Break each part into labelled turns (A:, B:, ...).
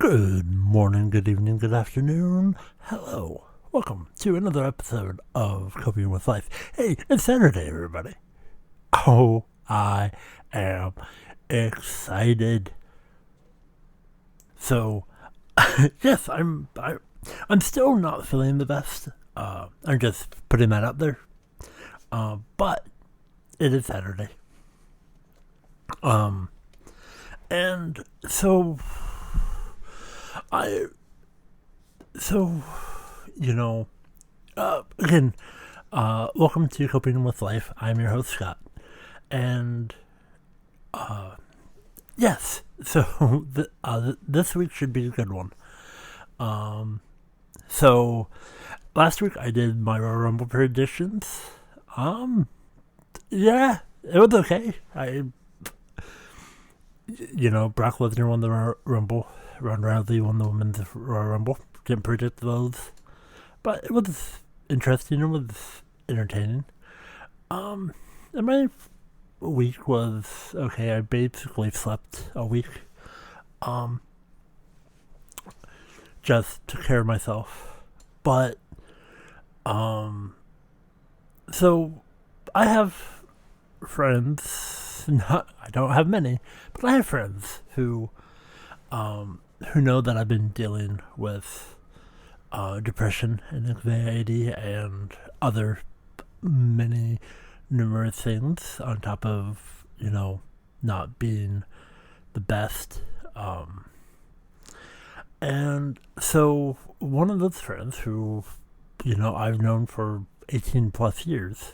A: Good morning, good evening, good afternoon. Hello. Welcome to another episode of Coping with Life. Hey, it's Saturday, everybody. Oh, I am excited. So, yes, I'm still not feeling the best. I'm just putting that out there. But it is Saturday. And so again, welcome to Coping with Life. I'm your host, Scott. And, yes, so this week should be a good one. So last week I did my Royal Rumble predictions. Yeah, it was okay. Brock Lesnar won the Royal Rumble. Ronda Rousey won the Women's Royal Rumble. Didn't predict those, but it was interesting. It was entertaining. And my week was okay. I basically slept a week. Just took care of myself. But, so I have friends. I don't have many, but I have friends who know that I've been dealing with depression and anxiety and other many numerous things on top of, not being the best. And so one of those friends who, I've known for 18 plus years,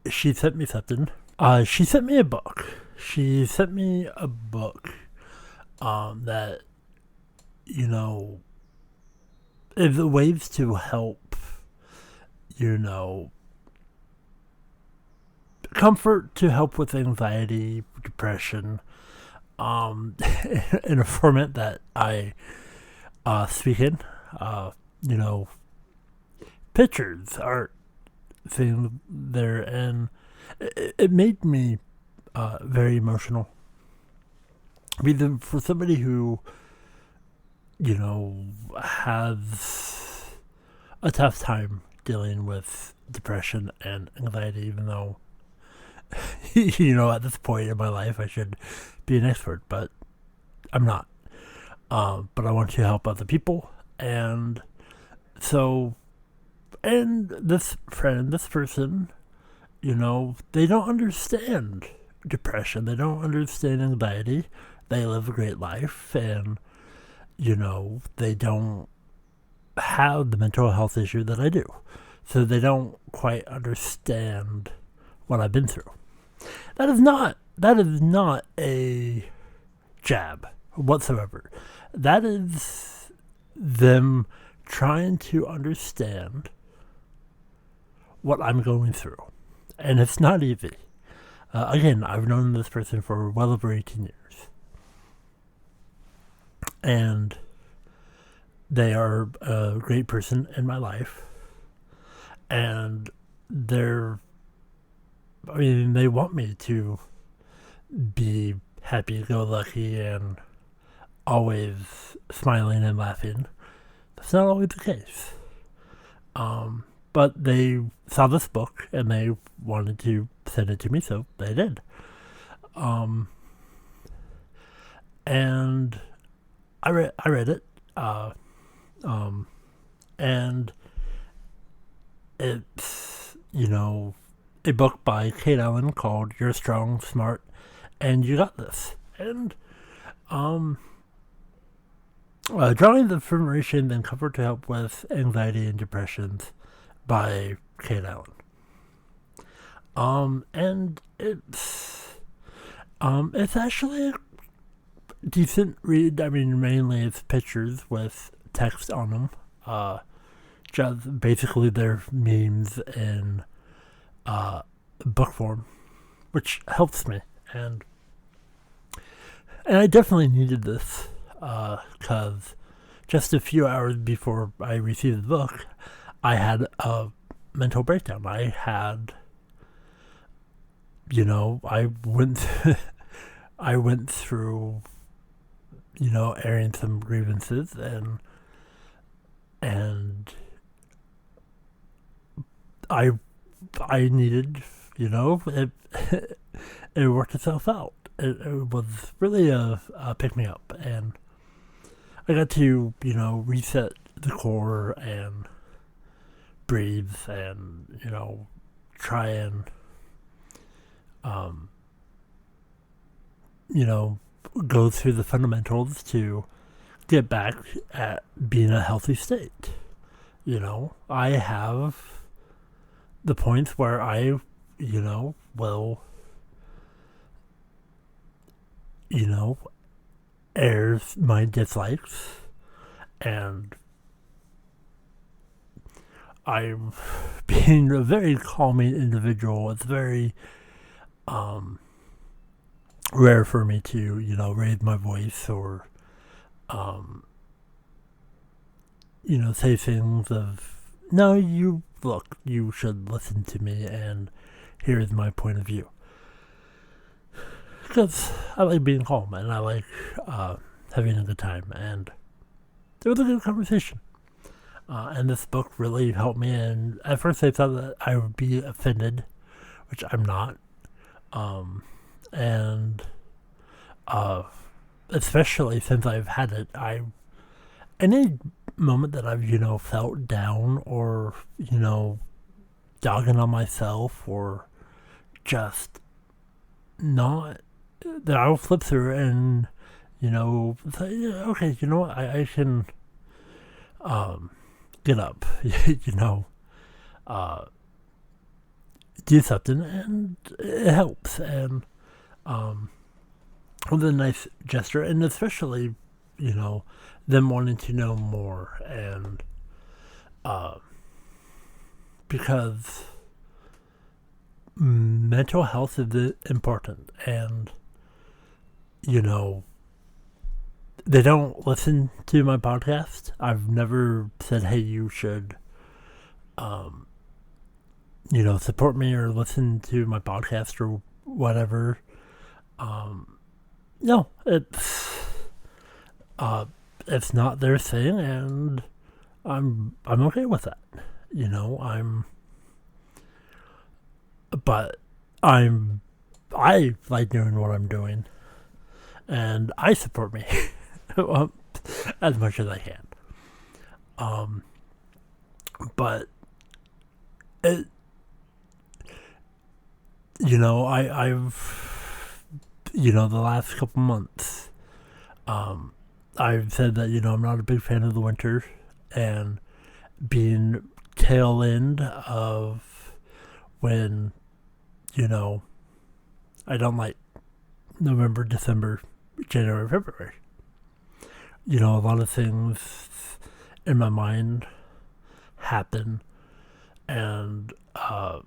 A: she sent me something. She sent me a book. She sent me a book that, is ways to help, comfort to help with anxiety, depression, in a format that I speak in. Pictures, art, thing there, and it made me very emotional. I mean, for somebody who, has a tough time dealing with depression and anxiety, even though, at this point in my life I should be an expert, but I'm not. But I want to help other people, and so. And this person, they don't understand depression. They don't understand anxiety. They live a great life, and, they don't have the mental health issue that I do. So they don't quite understand what I've been through. That is not a jab whatsoever. That is them trying to understand what I'm going through. And it's not easy. Again, I've known this person for well over 18 years. And they are a great person in my life. And they want me to be happy-go-lucky and always smiling and laughing. That's not always the case. But they saw this book and they wanted to send it to me, so they did. And I read it. And it's, a book by Kate Allen called You're Strong, Smart, and You Got This. And drawing the affirmation and comfort to help with anxiety and depressions by Kate Allen. And it's actually a decent read. I mean, mainly it's pictures with text on them. Just basically they're memes in book form, which helps me. And I definitely needed this, because just a few hours before I received the book, I had a mental breakdown. I had I went I went through, airing some grievances, and I I needed, it it worked itself out. It was really a pick me up, and I got to, reset the core and breathe and, try and, um, go through the fundamentals to get back at being a healthy state. I have the points where I, will, air my dislikes, and I'm being a very calming individual. It's very rare for me to, raise my voice or, say things of, no, you should listen to me, and here's my point of view. Because I like being calm, and I like having a good time, and it was a good conversation. And this book really helped me, and at first I thought that I would be offended, which I'm not. And especially since I've had it, any moment that I've, felt down or, dogging on myself or just not, that I'll flip through and, say, yeah, okay, you know what, I can get up, do something, and it helps. And it was a nice gesture, and especially, them wanting to know more, and because mental health is important, and they don't listen to my podcast. I've never said, hey, you should support me or listen to my podcast or whatever. No, it's not their thing, and I'm okay with that. But I like doing what I'm doing, and I support me as much as I can. But it, I've the last couple months, I've said that, I'm not a big fan of the winter, and being tail end of when, I don't like November, December, January, February. A lot of things in my mind happen, and a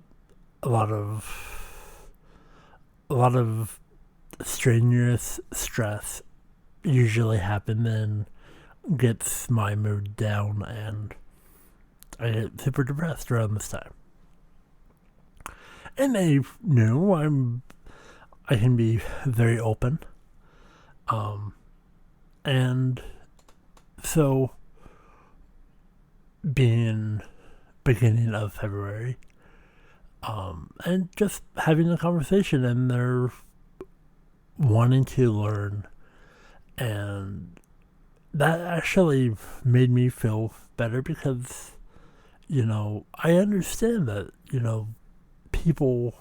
A: lot of strenuous stress usually happen and gets my mood down, and I get super depressed around this time. And they knew I can be very open, and so being beginning of February, and just having a conversation, and they're wanting to learn, and that actually made me feel better, because I understand that people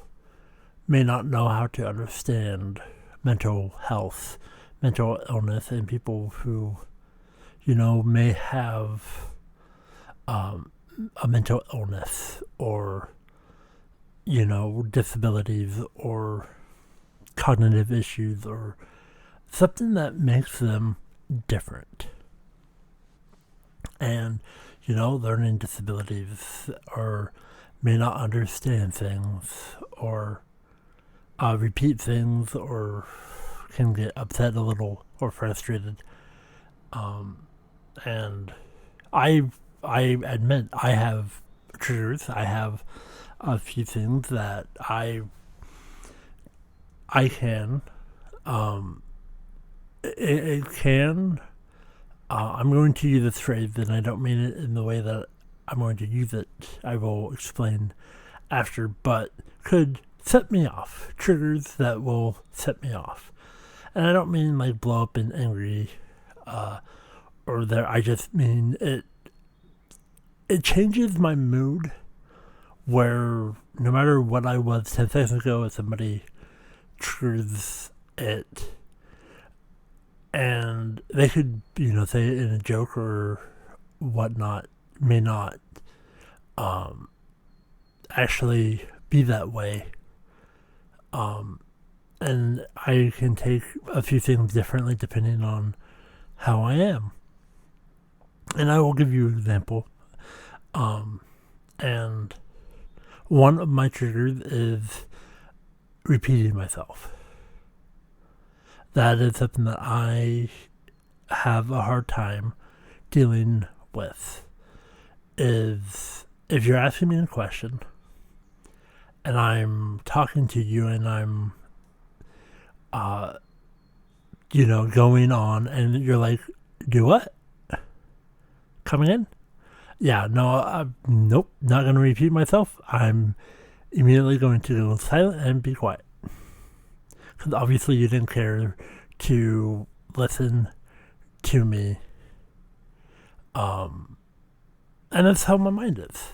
A: may not know how to understand mental health, mental illness, and people who may have a mental illness, or disabilities, or cognitive issues, or something that makes them different. And learning disabilities, or may not understand things, or repeat things, or can get upset a little or frustrated. And I admit I have triggers. I have a few things that I I can. It can. I'm going to use this phrase, and I don't mean it in the way that I'm going to use it. I will explain after, but could set me off. Triggers that will set me off. And I don't mean like blow up and angry, or there. I just mean it. It changes my mood. Where no matter what I was 10 seconds ago, if somebody triggers it, and they could, say it in a joke or whatnot, may not actually be that way. And I can take a few things differently depending on how I am. And I will give you an example. And one of my triggers is repeating myself. That is something that I have a hard time dealing with. Is if you're asking me a question and I'm talking to you and I'm going on and you're like, do what? Coming in? Yeah, no, nope, not going to repeat myself. I'm immediately going to go silent and be quiet. Because obviously you didn't care to listen to me. And that's how my mind is.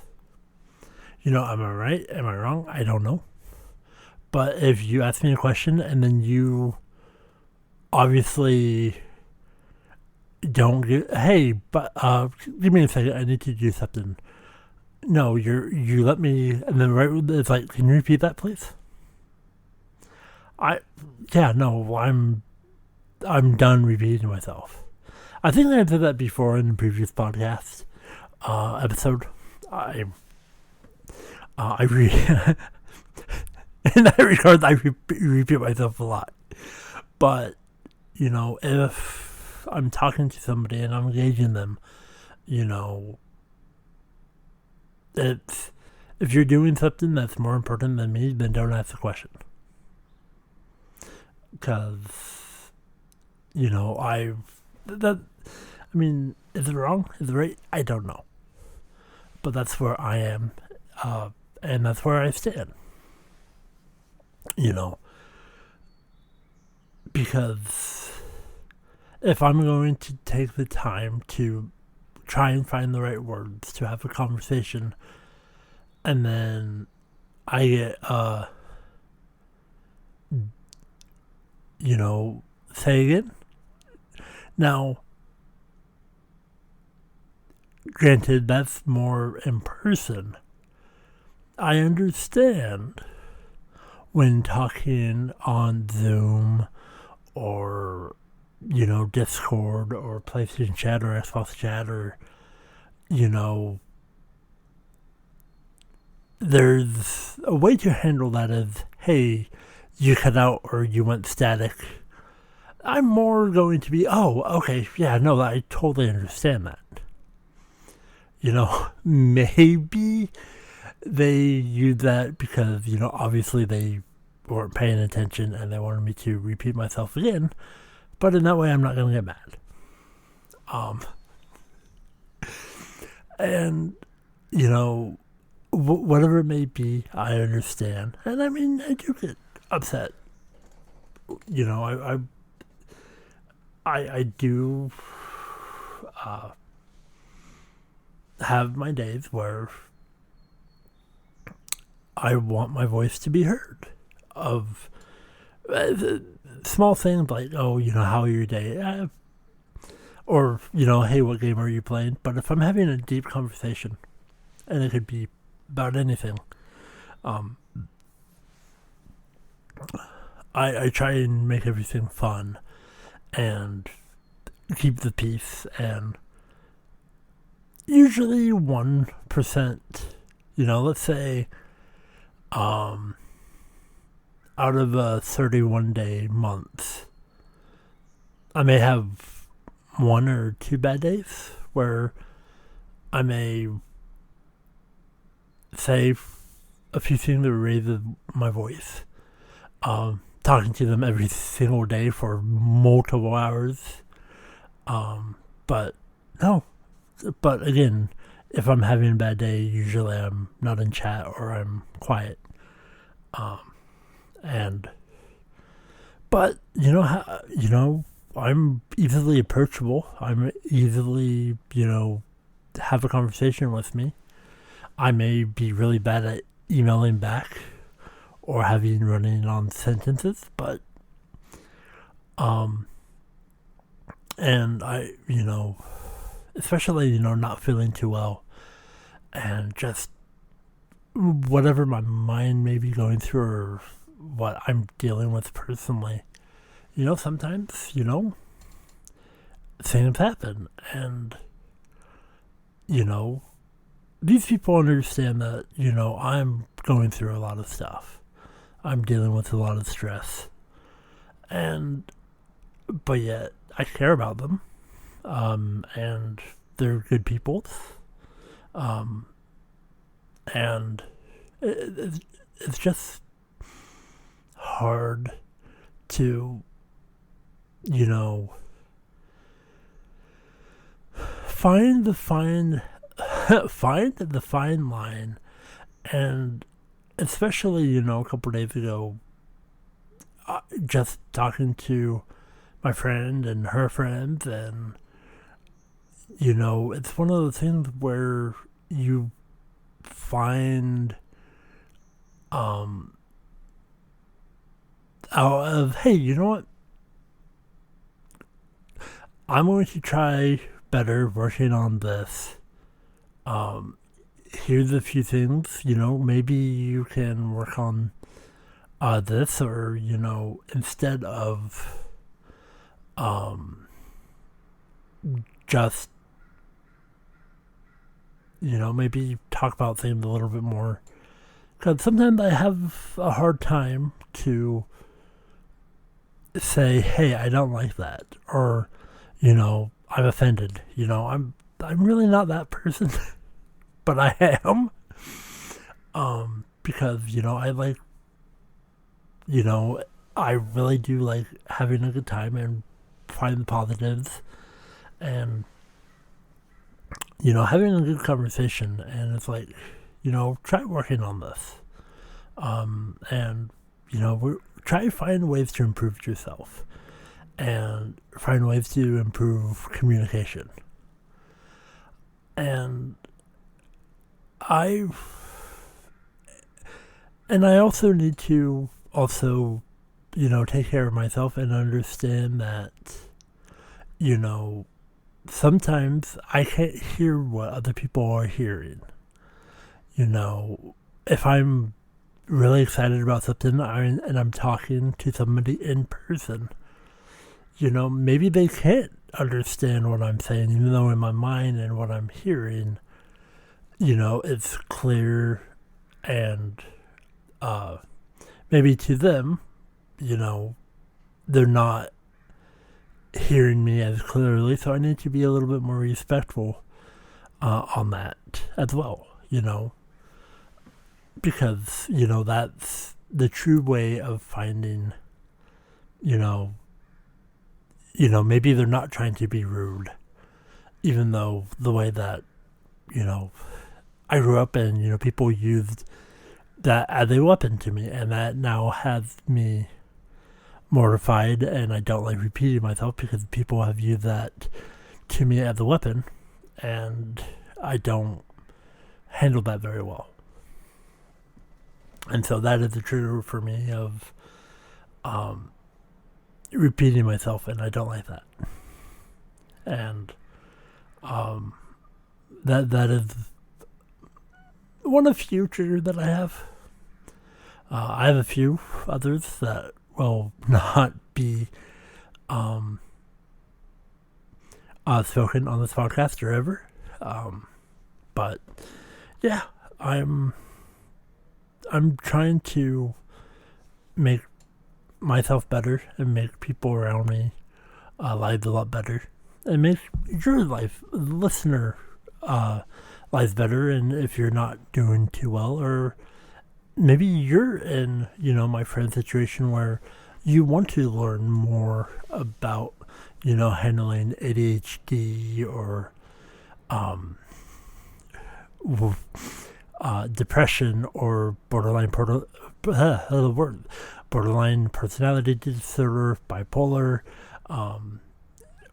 A: Am I right? Am I wrong? I don't know. But if you ask me a question and then you obviously don't get, hey, but give me a second, I need to do something. No, you let me, and then it's like, can you repeat that, please? I'm done repeating myself. I think I did that before in the previous podcast episode. In that regard, I repeat myself a lot. But, if I'm talking to somebody and I'm engaging them, if you're doing something that's more important than me, then don't ask the question. Because, is it wrong? Is it right? I don't know. But that's where I am, and that's where I stand. Because if I'm going to take the time to try and find the right words to have a conversation, and then I get, say again? Now, granted, that's more in person. I understand when talking on Zoom or, Discord or PlayStation Chat or Xbox Chat or, there's a way to handle that as, hey, you cut out or you went static. I'm more going to be, oh, okay, yeah, no, I totally understand that. Maybe they use that because, obviously they weren't paying attention and they wanted me to repeat myself again. But in that way, I'm not going to get mad. And, whatever it may be, I understand. And I do get upset. I do have my days where I want my voice to be heard. Of small things like, oh, how are your day? Or, hey, what game are you playing? But if I'm having a deep conversation, and it could be about anything, I try and make everything fun and keep the peace, and usually 1%, let's say, out of a 31-day month, I may have 1 or 2 bad days where I may say a few things that raise my voice. Talk talking to them every single day for multiple hours. But no. But again, if I'm having a bad day, usually I'm not in chat or I'm quiet. But I'm easily approachable. I'm easily, have a conversation with me. I may be really bad at emailing back or having running on sentences, but and I, especially, not feeling too well and just whatever my mind may be going through or what I'm dealing with personally, sometimes, things happen. And, these people understand that, I'm going through a lot of stuff. I'm dealing with a lot of stress. But yet, I care about them. And they're good people. And it's just hard to, find the fine line. And especially, a couple days ago, just talking to my friend and her friends, and it's one of the things where you find out of, hey, you know what? I'm going to try better working on this. Here's a few things, maybe you can work on this, or, instead of just, maybe talk about things a little bit more. Because sometimes I have a hard time to say, hey, I don't like that. Or, I'm offended. I'm really not that person. But I am. Because, I like, I really do like having a good time and find the positives. And, having a good conversation. And it's like, try working on this. And, try to find ways to improve yourself. And find ways to improve communication. And I also need to take care of myself and understand that, sometimes I can't hear what other people are hearing. If I'm really excited about something and I'm talking to somebody in person, maybe they can't understand what I'm saying, even though in my mind and what I'm hearing, it's clear, and maybe to them, they're not hearing me as clearly, so I need to be a little bit more respectful on that as well, because, that's the true way of finding, maybe they're not trying to be rude, even though the way that, I grew up and, people used that as a weapon to me, and that now has me mortified, and I don't like repeating myself because people have used that to me as a weapon, and I don't handle that very well. And so that is the trigger for me of repeating myself, and I don't like that. And that is one of the few triggers that I have. I have a few others that will not be spoken on this podcast or ever. But yeah, I'm trying to make myself better and make people around me lives a lot better, and make your life, listener, lives better. And if you're not doing too well, or maybe you're in, my friend's situation where you want to learn more about, handling ADHD or depression or borderline personality disorder, bipolar,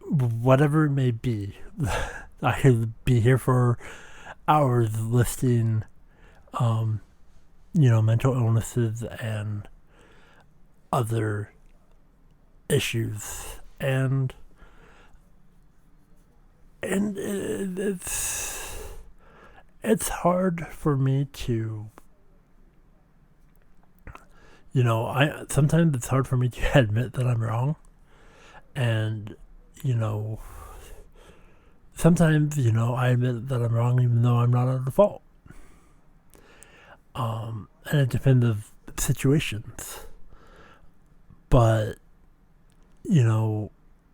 A: whatever it may be. I could be here for hours listing, mental illnesses and other issues, and it's hard for me to, sometimes it's hard for me to admit that I'm wrong, and sometimes I admit that I'm wrong even though I'm not at fault. And it depends on situations. But,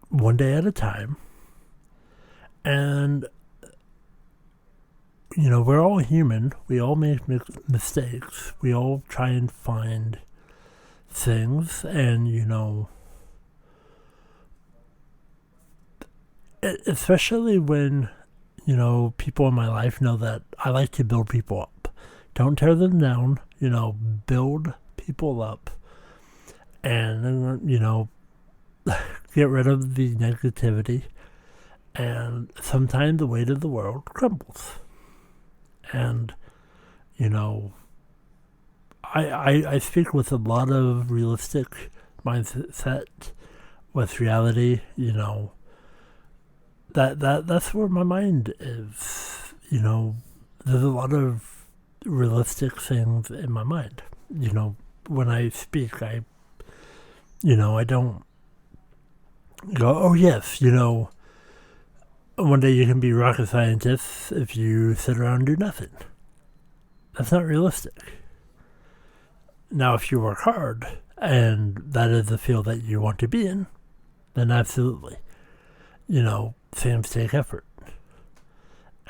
A: one day at a time. And, we're all human. We all make mistakes. We all try and find things. And, especially when, people in my life know that I like to build people up. Don't tear them down, build people up. And, get rid of the negativity. And sometimes the weight of the world crumbles. And, I speak with a lot of realistic mindset, with reality, that's where my mind is. There's a lot of realistic things in my mind. When I speak, I don't go, oh yes, one day you can be a rocket scientist if you sit around and do nothing. That's not realistic. Now, if you work hard and that is the field that you want to be in, then absolutely. Things take effort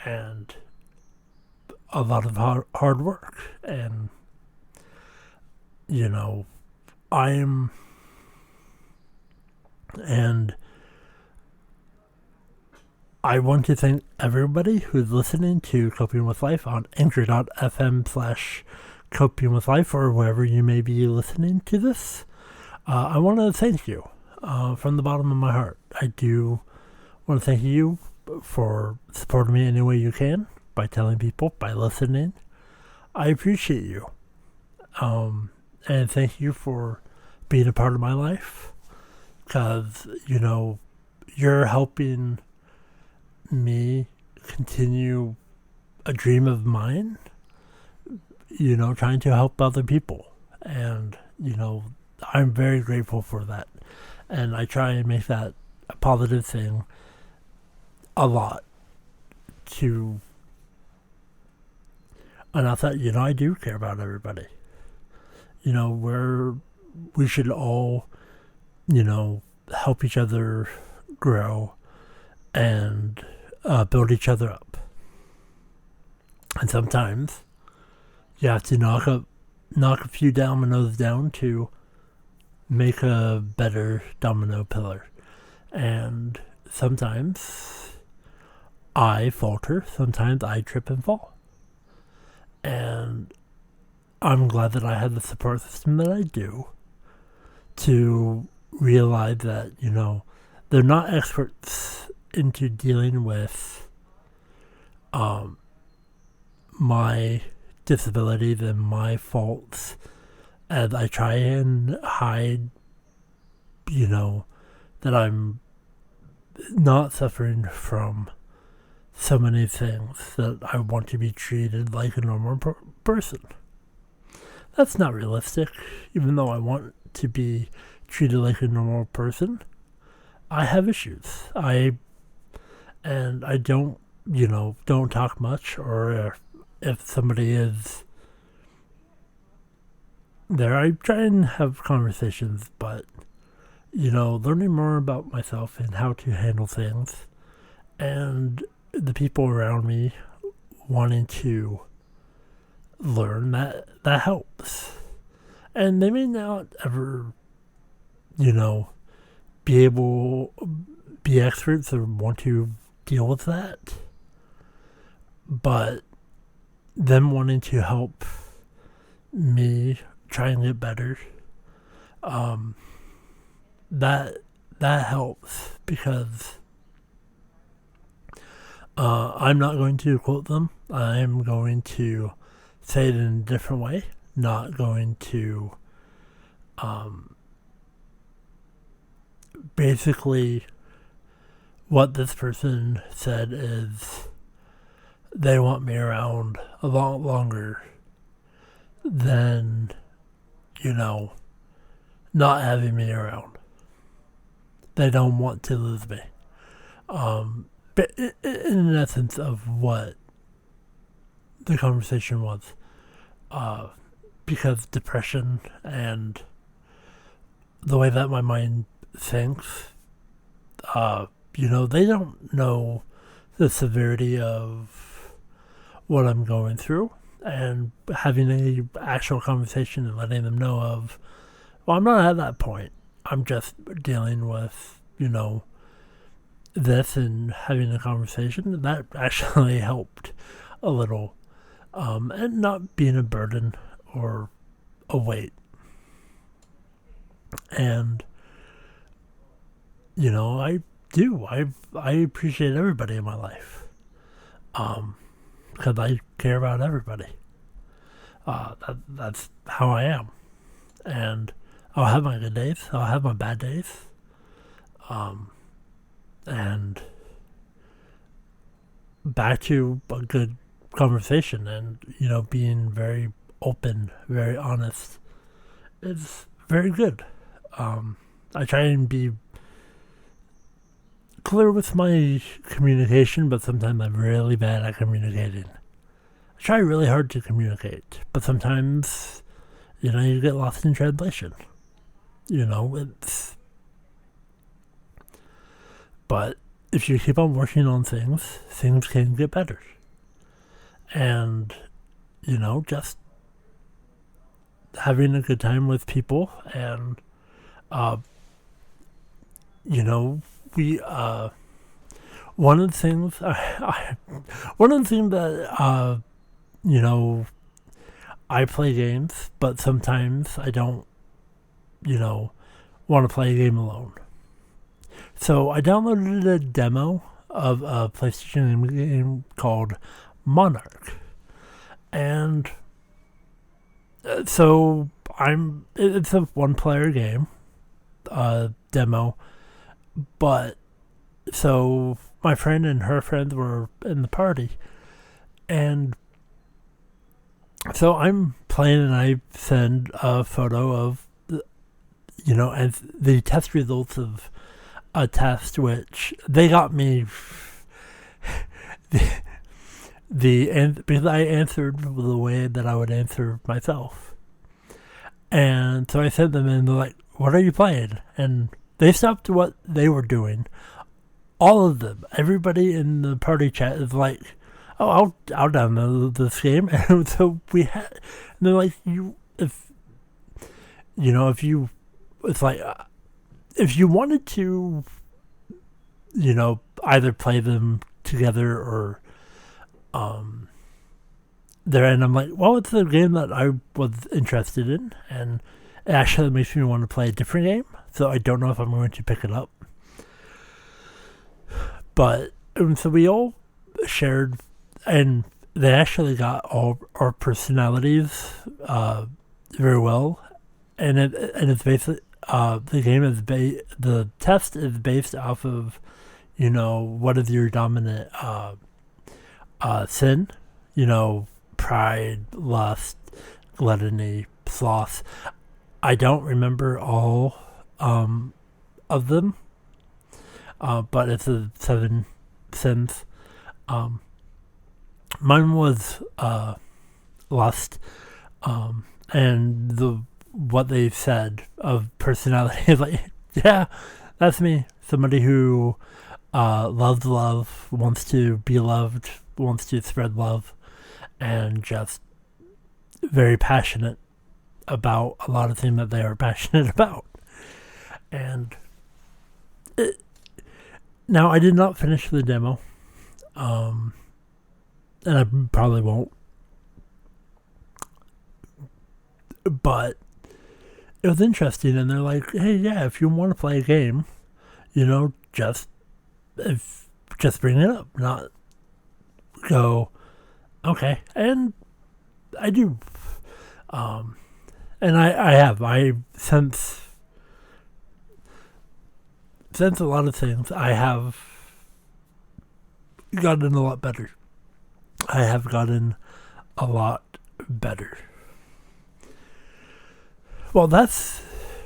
A: and a lot of hard work. And, I want to thank everybody who's listening to Coping with Life on anchor.fm/Coping with Life, or wherever you may be listening to this. I want to thank you from the bottom of my heart. I do want to thank you for supporting me any way you can, by telling people, by listening. I appreciate you. And thank you for being a part of my life, because, you're helping me continue a dream of mine, trying to help other people. And, I'm very grateful for that. And I try and make that a positive thing a lot to announce that, I do care about everybody. We should all, help each other grow and build each other up. And sometimes you have to knock a few dominoes down to make a better domino pillar. And sometimes I falter, sometimes I trip and fall. And I'm glad that I have the support system that I do to realize that, they're not experts into dealing with my disabilities and my faults, as I try and hide, that I'm not suffering from so many things, that I want to be treated like a normal person. That's not realistic. Even though I want to be treated like a normal person, I have issues. I don't, don't talk much, or if somebody is there, I try and have conversations, but, learning more about myself and how to handle things, and the people around me wanting to learn, that helps. And they may not ever be experts or want to deal with that, but them wanting to help me try and get better, that helps because I'm not going to quote them. I'm going to say it in a different way. Not going to basically what this person said is they want me around a lot longer than, not having me around. They don't want to lose me. But in essence of what the conversation was, because depression and the way that my mind thinks, they don't know the severity of what I'm going through, and having a actual conversation and letting them know of, well, I'm not at that point. I'm just dealing with, this and having a conversation. That actually helped a little, and not being a burden or a weight. And, I do. I appreciate everybody in my life. Because I care about everybody. That's how I am. And I'll have my good days. I'll have my bad days. And back to a good conversation and, being very open, very honest is very good. I try and be clear with my communication, but sometimes I'm really bad at communicating. I try really hard to communicate, but sometimes, you get lost in translation. But if you keep on working on things can get better. And, just having a good time with people and, we, one of the things that, I play games, but sometimes I don't, want to play a game alone. So I downloaded a demo of a PlayStation game called Monarch. And so it's a one-player game, demo, but so my friend and her friends were in the party, and so I'm playing and I send a photo of, and the test results of a test which they got me because I answered the way that I would answer myself. And so I sent them and they're like, what are you playing? And they stopped what they were doing. All of them, everybody in the party chat is like, oh, I'll download this game. And so we had, and they're like, if you wanted to, either play them together or, there, and I'm like, well, it's a game that I was interested in, and it actually makes me want to play a different game, so I don't know if I'm going to pick it up. But, so we all shared, and they actually got all our personalities very well, and it's basically, the game is the test is based off of, what is your dominant sin, pride, lust, gluttony, sloth. I don't remember all of them, but it's the 7 sins. Mine was lust, and what they said of personality is like, yeah, that's me. Somebody who loves love, wants to be loved, wants to spread love, and just very passionate about a lot of things that they are passionate about. And now I did not finish the demo, and I probably won't. But it was interesting, and they're like, "Hey, yeah, if you want to play a game, just bring it up, not go, okay." And I do, and I since a lot of things, I have gotten a lot better. I have gotten a lot better. Well, that's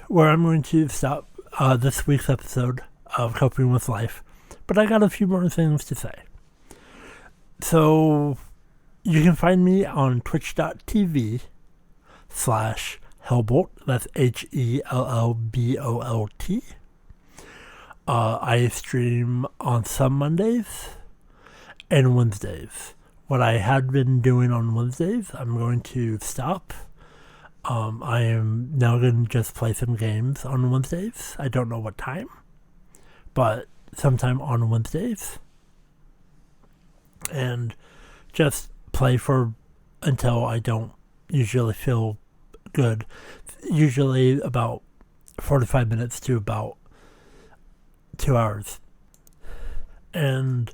A: where I'm going to stop this week's episode of Coping with Life. But I got a few more things to say. So, you can find me on twitch.tv/Hellbolt. That's HELLBOLT. I stream on some Mondays and Wednesdays. What I had been doing on Wednesdays, I'm going to stop. I am now going to just play some games on Wednesdays. I don't know what time, but sometime on Wednesdays. And just play until I don't usually feel good. Usually about 45 minutes to about 2 hours. And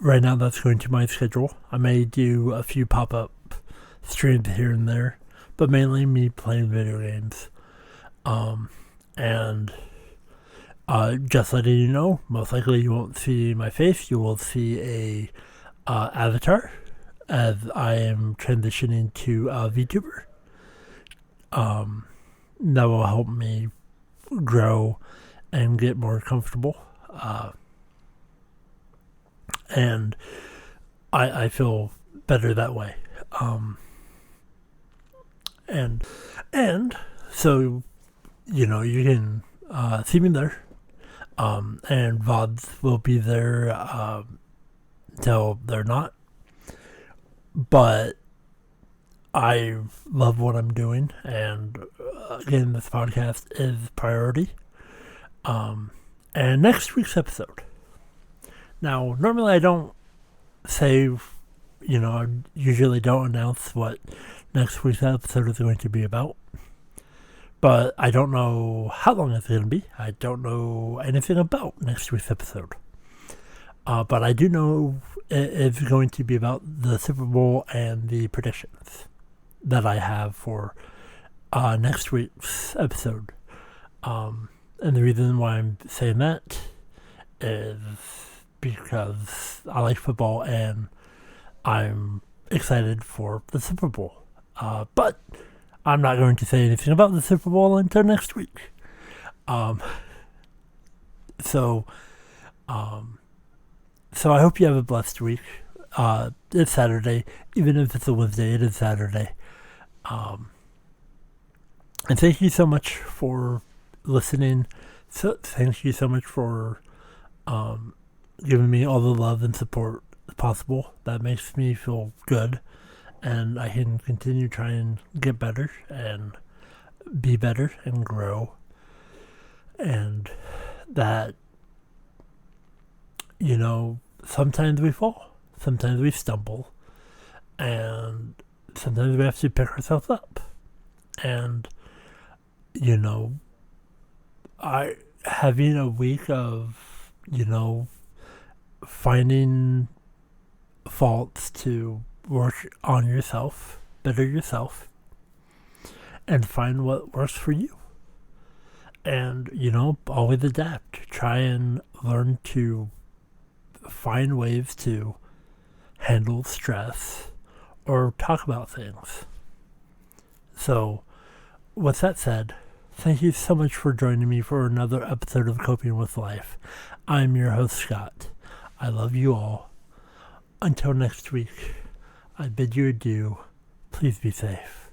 A: right now that's going to my schedule. I may do a few pop-up streams here and there, but mainly me playing video games. And just letting you know, most likely you won't see my face. You will see a avatar, as I am transitioning to a VTuber. That will help me grow and get more comfortable. And I feel better that way. And so, you can see me there. And VODs will be there till they're not. But I love what I'm doing, and again, this podcast is priority. And next week's episode. Now, normally I don't say, I usually don't announce what next week's episode is going to be about. But I don't know how long it's going to be. I don't know anything about next week's episode. But I do know it's going to be about the Super Bowl and the predictions that I have for next week's episode. And the reason why I'm saying that is because I like football and I'm excited for the Super Bowl. But I'm not going to say anything about the Super Bowl until next week. So I hope you have a blessed week. It's Saturday. Even if it's a Wednesday, it is Saturday. And thank you so much for listening. So thank you so much for giving me all the love and support possible. That makes me feel good. And I can continue trying to get better and be better and grow. And that, sometimes we fall. Sometimes we stumble. And sometimes we have to pick ourselves up. And, having a week of, finding faults to work on yourself, better yourself, and find what works for you. And, always adapt. Try and learn to find ways to handle stress or talk about things. So, with that said, thank you so much for joining me for another episode of Coping with Life. I'm your host, Scott. I love you all. Until next week, I bid you adieu. Please be safe.